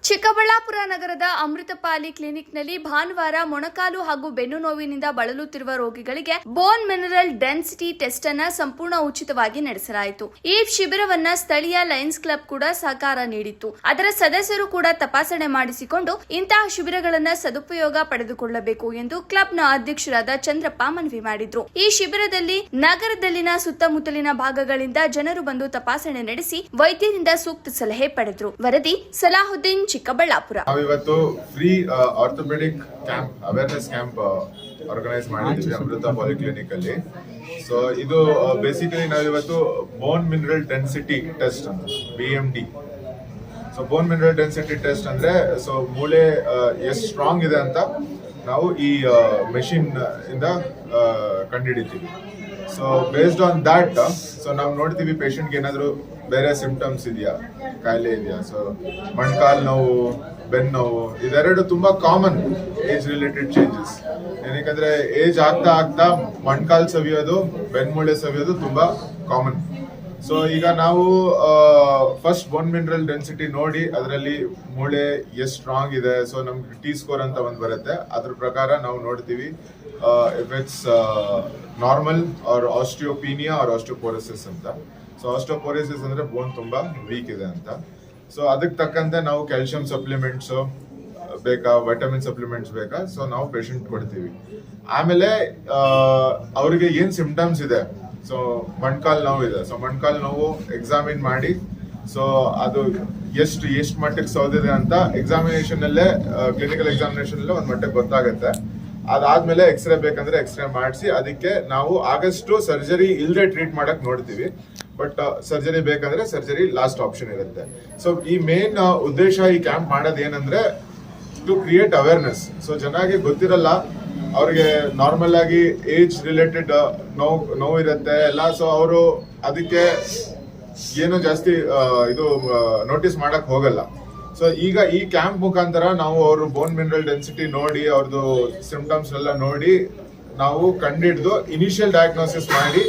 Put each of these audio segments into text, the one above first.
ಚಿಕ್ಕಬಳ್ಳಾಪುರ ನಗರದ ಅಮೃತಪಾಲಿ ಕ್ಲಿನಿಕ್ನಲ್ಲಿ ಭಾನುವಾರ ಮೊಣಕಾಲು ಹಾಗೂ ಬೆನ್ನು ನೋವಿನಿಂದ ಬಳಲುತ್ತಿರುವ ರೋಗಿಗಳಿಗೆ ಬೋನ್ ಮಿನರಲ್ ಡೆನ್ಸಿಟಿ ಟೆಸ್ಟ್ ಅನ್ನು ಸಂಪೂರ್ಣ ಉಚಿತವಾಗಿ ನಡೆಸಲಾಯಿತು. ಈ ಶಿಬಿರವನ್ನ ಸ್ಥಳೀಯ ಲಯನ್ಸ್ ಕ್ಲಬ್ ಕೂಡ ಸಹಕಾರ ನೀಡಿತ್ತು. ಅದರ ಸದಸ್ಯರು ಕೂಡ ತಪಾಸಣೆ ಮಾಡಿಸಿಕೊಂಡು ಇಂತಹ ಶಿಬಿರಗಳನ್ನು ಸದುಪಯೋಗ ಪಡೆದುಕೊಳ್ಳಬೇಕು ಎಂದು ಕ್ಲಬ್ನ ಅಧ್ಯಕ್ಷರಾದ ಚಂದ್ರಪ್ಪ ಮನವಿ ಮಾಡಿದ್ರು. ಈ ಶಿಬಿರದಲ್ಲಿ ನಗರದಲ್ಲಿನ ಸುತ್ತಮುತ್ತಲಿನ ಭಾಗಗಳಿಂದ ಜನರು ಬಂದು ತಪಾಸಣೆ ನಡೆಸಿ ವೈದ್ಯರಿಂದ ಸೂಕ್ತ ಸಲಹೆ ಪಡೆದರು. ವರದಿ ಸಲಾಹುದ್ದೀನ್, ಚಿಕ್ಕಬಳ್ಳಾಪುರ. ನಾವಿವತ್ತು free orthopaedic camp, awareness camp organise ಮಾಡಿದ್ವಿ ಅಮೃತ ಪಾಲಿಕ್ಲಿನಿಕ್ ಅಲ್ಲಿ. ಸೊ ಇದು ಬೇಸಿಕಲಿ ನಾವಿವತ್ತು ಬೋನ್ ಮಿನರಲ್ ಡೆನ್ಸಿಟಿ ಟೆಸ್ಟ್ ಅಂತ, BMD. So bone mineral density test ಅಂದ್ರೆ ಸೊ ಮೂಳೆ ಎಷ್ಟು ಸ್ಟ್ರಾಂಗ್ ಇದೆ ಅಂತ ನಾವು ಈ ಮೆಷಿನ್ ಇಂದ ಕಂಡುಹಿಡಿತೀವಿ. So based on that so ನಾವು ನೋಡ್ತೀವಿ ಪೇಷಂಟ್ಗೆ ಏನಾದರೂ ಬೇರೆ ಸಿಂಪ್ಟಮ್ಸ್ ಇದೆಯಾ, ಕಾಯಿಲೆ ಇದೆಯಾ. ಸೊ ಮೊಣಕಾಲು ನೋವು, ಬೆನ್ನು ನೋವು ಇದೆರಡು ತುಂಬಾ ಕಾಮನ್ ಏಜ್ ರಿಲೇಟೆಡ್ ಚೇಂಜಸ್. ಏನಕ್ಕೆ ಏಜ್ ಆಗ್ತಾ ಆಗ್ತಾ ಮೊಣಕಾಲು ಸವಿಯೋದು, ಬೆನ್ಮೂಳೆ ಸವಿಯೋದು ತುಂಬಾ ಕಾಮನ್. ಸೊ ಈಗ ನಾವು ಫಸ್ಟ್ ಬೋನ್ ಮಿನರಲ್ ಡೆನ್ಸಿಟಿ ನೋಡಿ ಅದರಲ್ಲಿ ಮೂಳೆ ಎಷ್ಟು ಸ್ಟ್ರಾಂಗ್ ಇದೆ. ಸೊ ನಮ್ಗೆ T ಸ್ಕೋರ್ ಅಂತ ಒಂದು ಬರುತ್ತೆ, ಅದ್ರ ಪ್ರಕಾರ ನಾವು ನೋಡ್ತೀವಿ if it's normal or osteopenia or osteoporosis ಅಂತ. ಸೊ ಆಸ್ಟಿಯೋಪೋರೋಸಿಸ್ ಅಂದ್ರೆ ಬೋನ್ ತುಂಬಾ ವೀಕ್ ಇದೆ ಅಂತ. ಸೊ ಅದಕ್ಕೆ ತಕ್ಕಂತೆ ನಾವು ಕ್ಯಾಲ್ಸಿಯಂ ಸಪ್ಲಿಮೆಂಟ್ಸ್ ಬೇಕಾ, ವೈಟಮಿನ್ ಸಪ್ಲಿಮೆಂಟ್ಸ್ ಬೇಕಾ, ಸೊ ನಾವು ಪೇಷಂಟ್ ಕೊಡ್ತೀವಿ. ಆಮೇಲೆ ಅವ್ರಿಗೆ ಏನ್ ಸಿಂಪ್ಟಮ್ಸ್ ಇದೆ, ಸೊ ಮೊಣಕಾಲು ನೋವು ಇದೆ, ಸೊ ಮೊಣಕಾಲು ನೋವು ಎಕ್ಸಾಮಿನ್ ಮಾಡಿ ಸೊ ಅದು ಎಷ್ಟು ಮಟ್ಟಕ್ಕೆ ಸೌದಿದೆ ಅಂತ ಎಕ್ಸಾಮಿನೇಷನ್ ಅಲ್ಲೇ, ಕ್ಲಿನಿಕಲ್ ಎಕ್ಸಾಮಿನೇಷನ್ ಅಲ್ಲೇ ಒಂದ್ ಮಟ್ಟಕ್ಕೆ ಗೊತ್ತಾಗುತ್ತೆ. ಅದಾದ್ಮೇಲೆ ಎಕ್ಸ್ರೇ ಬೇಕಂದ್ರೆ ಎಕ್ಸ್ರೇ ಮಾಡಿಸಿ ಅದಕ್ಕೆ ನಾವು ಆದಷ್ಟು ಸರ್ಜರಿ ಇಲ್ಲದೆ ಟ್ರೀಟ್ ಮಾಡಕ್ ನೋಡ್ತೀವಿ. ಬಟ್ ಸರ್ಜರಿ ಬೇಕಂದ್ರೆ ಸರ್ಜರಿ ಲಾಸ್ಟ್ ಆಪ್ಷನ್ ಇರುತ್ತೆ. ಸೊ ಈ ಮೇನ್ ಉದ್ದೇಶ ಈ ಕ್ಯಾಂಪ್ ಮಾಡೋದು ಏನಂದ್ರೆ ಟು ಕ್ರಿಯೇಟ್ ಅವೇರ್ನೆಸ್. ಸೊ ಚೆನ್ನಾಗಿ ಗೊತ್ತಿರಲ್ಲ ಅವ್ರಿಗೆ, ನಾರ್ಮಲ್ ಆಗಿ ಏಜ್ ರಿಲೇಟೆಡ್ ನೋವು ಇರುತ್ತೆ ಎಲ್ಲ. ಸೊ ಅವರು ಅದಕ್ಕೆ ಏನು ಜಾಸ್ತಿ ಇದು ನೋಟಿಸ್ ಮಾಡಕ್ ಹೋಗಲ್ಲ. ಸೊ ಈಗ ಈ ಕ್ಯಾಂಪ್ ಮುಖಾಂತರ ನಾವು ಅವರು ಬೋನ್ ಮಿನರಲ್ ಡೆನ್ಸಿಟಿ ನೋಡಿ ಅವ್ರದ್ದು ಸಿಂಪ್ಟಮ್ಸ್ ಎಲ್ಲ ನೋಡಿ ನಾವು ಕಂಡಿಡ್ದು ಇನಿಷಿಯಲ್ ಡಯಾಗ್ನೋಸಿಸ್ ಮಾಡಿ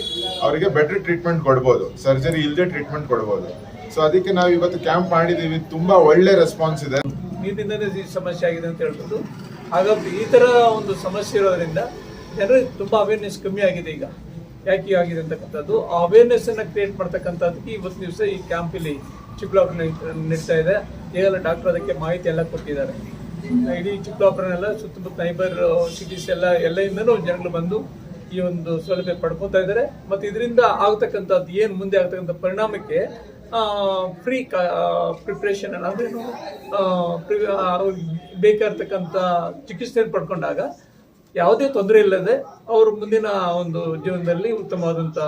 ಅವರಿಗೆ ಬೆಟರ್ ಟ್ರೀಟ್ಮೆಂಟ್ ಕೊಡ್ಬೋದು, ಸರ್ಜರಿ ಇಲ್ಲದೆ ಟ್ರೀಟ್ಮೆಂಟ್ ಕೊಡ್ಬೋದು. ಸೊ ಅದಕ್ಕೆ ನಾವು ಇವತ್ತು ಕ್ಯಾಂಪ್ ಮಾಡಿದೀವಿ. ತುಂಬಾ ಒಳ್ಳೆ ರೆಸ್ಪಾನ್ಸ್ ಇದೆ. ನೀರಿನಿಂದಲೇ ಈ ಸಮಸ್ಯೆ ಆಗಿದೆ ಅಂತ ಹೇಳ್ಬೋದು. ಹಾಗಾಗಿ ಈ ತರ ಒಂದು ಸಮಸ್ಯೆ ಇರೋದ್ರಿಂದ ಜನರಿಗೆ ತುಂಬಾ ಅವೇರ್ನೆಸ್ ಕಮ್ಮಿ ಆಗಿದೆ. ಈಗ ಯಾಕೆ ಆಗಿದೆ ಅಂತಕ್ಕಂಥದ್ದು ಆ ಅವೇರ್ನೆಸ್ ಅನ್ನ ಕ್ರಿಯೇಟ್ ಮಾಡ್ತಕ್ಕಂಥದ್ದಕ್ಕೆ ಇವತ್ತು ದಿವಸ ಈ ಕ್ಯಾಂಪ್ ಇಲ್ಲಿ ಚಿಕ್ಕಬಳ್ಳಾಪುರ ನಡೀತಾ ಇದೆ. ಈಗೆಲ್ಲ ಡಾಕ್ಟರ್ ಅದಕ್ಕೆ ಮಾಹಿತಿ ಎಲ್ಲ ಕೊಟ್ಟಿದ್ದಾರೆ. ಇಡೀ ಚಿಕ್ಕಬಳ್ಳಾಪುರನೆಲ್ಲ ಸುತ್ತಮುತ್ತ ನೈಬರ್ ಸಿಟೀಸ್ ಎಲ್ಲೆಯಿಂದನೂ ಜನಗಳು ಬಂದು ಈ ಒಂದು ಸೌಲಭ್ಯ ಪಡ್ಕೊತಾ ಇದ್ದಾರೆ. ಮತ್ತು ಇದರಿಂದ ಆಗ್ತಕ್ಕಂಥದ್ದು ಏನು ಮುಂದೆ ಆಗ್ತಕ್ಕಂಥ ಪರಿಣಾಮಕ್ಕೆ ಫ್ರೀ ಪ್ರಿಪ್ರೇಷನ್ ಅಂದ್ರೇನು, ಬೇಕಾಗಿರ್ತಕ್ಕಂಥ ಚಿಕಿತ್ಸೆಯನ್ನು ಪಡ್ಕೊಂಡಾಗ ಯಾವುದೇ ತೊಂದರೆ ಇಲ್ಲದೆ ಅವರು ಮುಂದಿನ ಒಂದು ಜೀವನದಲ್ಲಿ ಉತ್ತಮವಾದಂಥ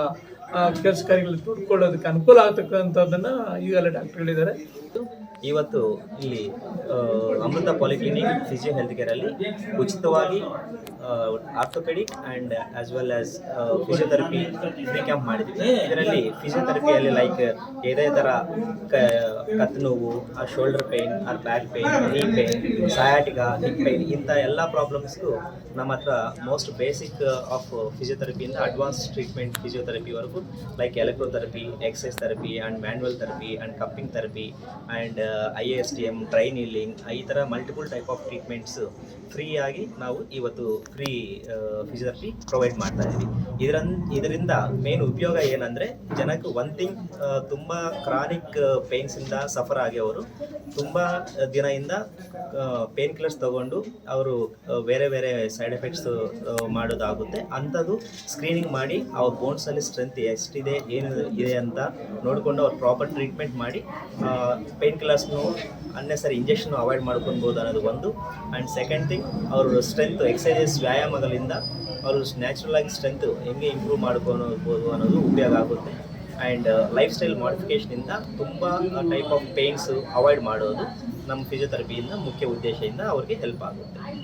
ಕೆಲಸ ಕಾರ್ಯಗಳಲ್ಲಿ ತೊಡ್ಕೊಳ್ಳೋದಕ್ಕೆ ಅನುಕೂಲ ಆಗ್ತಕ್ಕಂಥದ್ದನ್ನ ಈಗಲೇ ಡಾಕ್ಟರ್ ಹೇಳಿದ್ದಾರೆ. ಇವತ್ತು ಇಲ್ಲಿ Amrita polyclinic physio health care ಅಲ್ಲಿ ಉಚಿತವಾಗಿ orthopaedic and as well as physiotherapy free camp ಮಾಡಿದ್ವಿ. ಇದರಲ್ಲಿ ಫಿಸಿಯೋಥೆರಪಿಯಲ್ಲಿ ಲೈಕ್ ಯಾವುದೇ ಥರ ಕತ್ತು ನೋವು, shoulder pain, or back pain, knee pain, sciatica, hip pain, ಇಂಥ ಎಲ್ಲ ಪ್ರಾಬ್ಲಮ್ಸ್ಗೂ ನಮ್ಮ ಹತ್ರ ಮೋಸ್ಟ್ ಬೇಸಿಕ್ ಆಫ್ ಫಿಸಿಯೋಥೆರಪಿಯಿಂದ ಅಡ್ವಾನ್ಸ್ ಟ್ರೀಟ್ಮೆಂಟ್ ಫಿಸಿಯೋಥೆರಪಿವರೆಗೂ like electrotherapy, exercise therapy and manual therapy and cupping therapy and IASTM, dry needling, ಈ ಥರ ಮಲ್ಟಿಪಲ್ ಟೈಪ್ ಆಫ್ ಟ್ರೀಟ್ಮೆಂಟ್ಸ್ ಫ್ರೀಯಾಗಿ ನಾವು ಇವತ್ತು ಫ್ರೀ ಫಿಸಿಯೋಥೆರಪಿ ಪ್ರೊವೈಡ್ ಮಾಡ್ತಾ ಇದ್ದೀವಿ. ಇದರಿಂದ ಮೇನ್ ಉಪಯೋಗ ಏನಂದರೆ ಜನಕ್ಕೆ ಒನ್ ಥಿಂಗ್, ತುಂಬ ಕ್ರಾನಿಕ್ ಪೇನ್ಸಿಂದ ಸಫರ್ ಆಗಿರೋರು ತುಂಬ ದಿನದಿಂದ ಪೇನ್ ಕಿಲ್ಲರ್ಸ್ ತಗೊಂಡು ಅವರು ಬೇರೆ ಬೇರೆ ಸೈಡ್ ಎಫೆಕ್ಟ್ಸ್ ಮಾಡೋದಾಗುತ್ತೆ. ಅಂಥದ್ದು ಸ್ಕ್ರೀನಿಂಗ್ ಮಾಡಿ ಅವ್ರ ಬೋನ್ಸಲ್ಲಿ ಸ್ಟ್ರೆಂತ್ ಎಷ್ಟಿದೆ, ಏನು ಇದೆ ಅಂತ ನೋಡಿಕೊಂಡು ಅವ್ರು ಪ್ರಾಪರ್ ಟ್ರೀಟ್ಮೆಂಟ್ ಮಾಡಿ ಪೇನ್ ಕಿಲ್ಲರ್ಸ್ನು ಅನ್ನೆಸರಿ ಇಂಜೆಕ್ಷನ್ ಅವಾಯ್ಡ್ ಮಾಡ್ಕೊಬೋದು ಅನ್ನೋದು ಒಂದು. ಆ್ಯಂಡ್ ಸೆಕೆಂಡ್ ಥಿಂಗ್, ಅವರು ಸ್ಟ್ರೆಂತ್ ಎಕ್ಸಸೈಸಸ್ ವ್ಯಾಯಾಮಗಳಿಂದ ಅವರು ನ್ಯಾಚುರಲ್ ಆಗಿ ಸ್ಟ್ರೆಂತ್ ಹೆಂಗೆ ಇಂಪ್ರೂವ್ ಮಾಡ್ಕೊಬೋದು ಅನ್ನೋದು ಉಪಯೋಗ ಆಗುತ್ತೆ. ಆ್ಯಂಡ್ ಲೈಫ್ ಸ್ಟೈಲ್ ಮಾಡಿಫಿಕೇಷನಿಂದ ತುಂಬ ಟೈಪ್ ಆಫ್ ಪೇನ್ಸು ಅವಾಯ್ಡ್ ಮಾಡೋದು ನಮ್ಮ ಫಿಸಿಯೋಥೆರಪಿಯಿಂದ ಮುಖ್ಯ ಉದ್ದೇಶದಿಂದ ಅವ್ರಿಗೆ ಹೆಲ್ಪ್ ಆಗುತ್ತೆ.